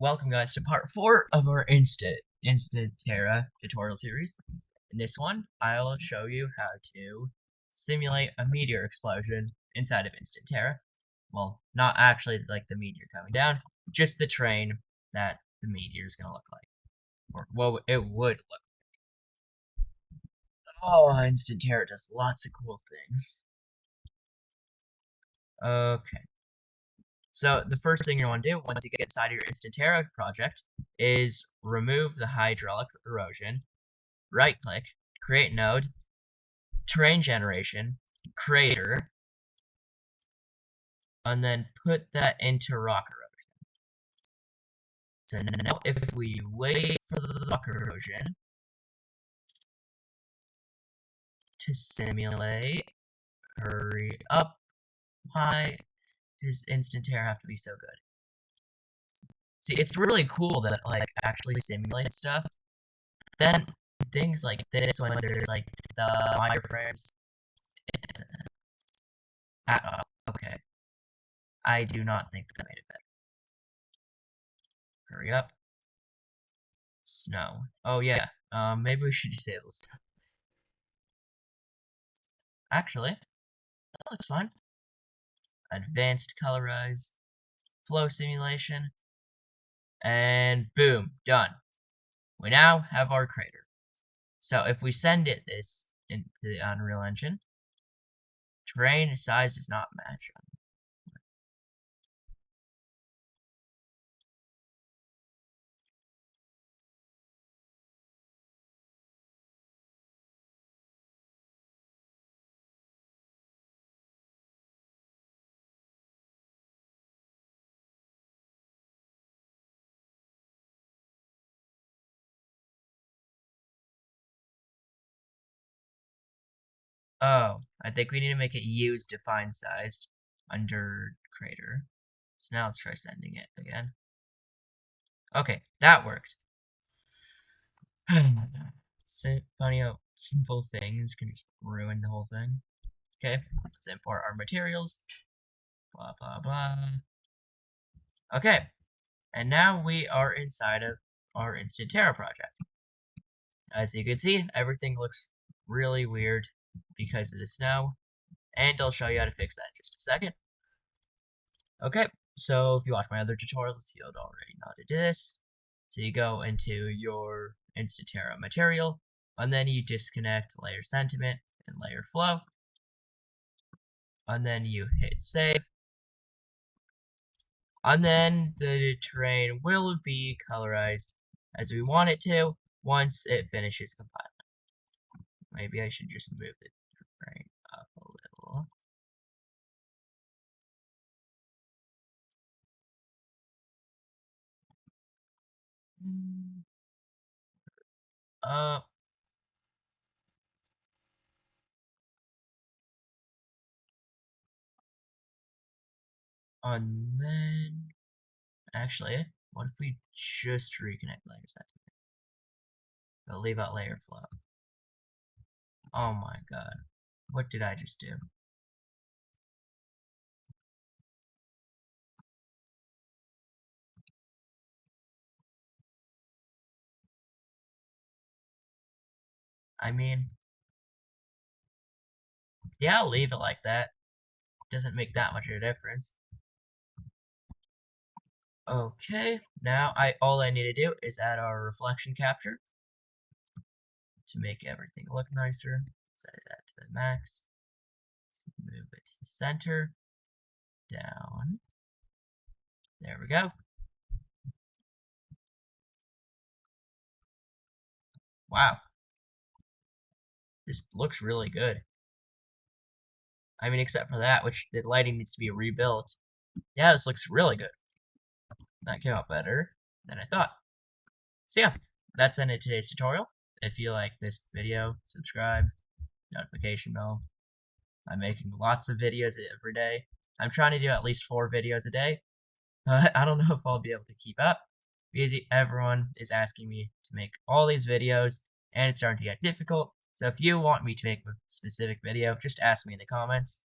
Welcome guys to part 4 of our instant Terra tutorial series. In this one, I'll show you how to simulate a meteor explosion inside of instant Terra. Well, not actually like the meteor coming down, just the terrain that the meteor is going to look like. Or what it would look like. Oh, instant Terra does lots of cool things. Okay. So the first thing you want to do once you get inside of your Instant Terra project is remove the hydraulic erosion, right click, create node, terrain generation, crater, and then put that into rock erosion. So now if we wait for the rock erosion to simulate, hurry up, why does Instant Terra have to be so good? See, it's really cool that it, actually simulates stuff. Then, things like this, when there's, the wireframes, it doesn't. Okay. I do not think that made it better. Hurry up. Snow. Oh, yeah. Maybe we should disable snow. Actually, that looks fine. Advanced colorize. Flow simulation. And boom, done. We now have our crater. So if we send it this into the Unreal Engine, terrain size does not match. Oh, I think we need to make it use define sized under crater. So now let's try sending it again. Okay, that worked. Funny how simple things can just ruin the whole thing. Okay, let's import our materials. Blah, blah, blah. Okay, and now we are inside of our Instant Terra project. As you can see, everything looks really weird because of the snow, and I'll show you how to fix that in just a second. Okay, so if you watch my other tutorials, you'll already know how to do this. So you go into your Instant Terra material, and then you disconnect layer sentiment and layer flow, and then you hit save, and then the terrain will be colorized as we want it to once it finishes compiling. Maybe I should just move the terrain up a little. And then, actually, what if we just reconnect layer sentiment? But leave out layer flow. Oh my god. What did I just do? I mean, yeah, I'll leave it like that. Doesn't make that much of a difference. Okay, now all I need to do is add our reflection capture to make everything look nicer. Set that to the max. Move it to the center. Down. There we go. Wow. This looks really good. I mean, except for that, which the lighting needs to be rebuilt. Yeah, this looks really good. That came out better than I thought. So yeah, that's the end of today's tutorial. If you like this video, subscribe, notification bell. I'm making lots of videos every day. I'm trying to do at least 4 videos a day. But I don't know if I'll be able to keep up because everyone is asking me to make all these videos and it's starting to get difficult. So if you want me to make a specific video, just ask me in the comments.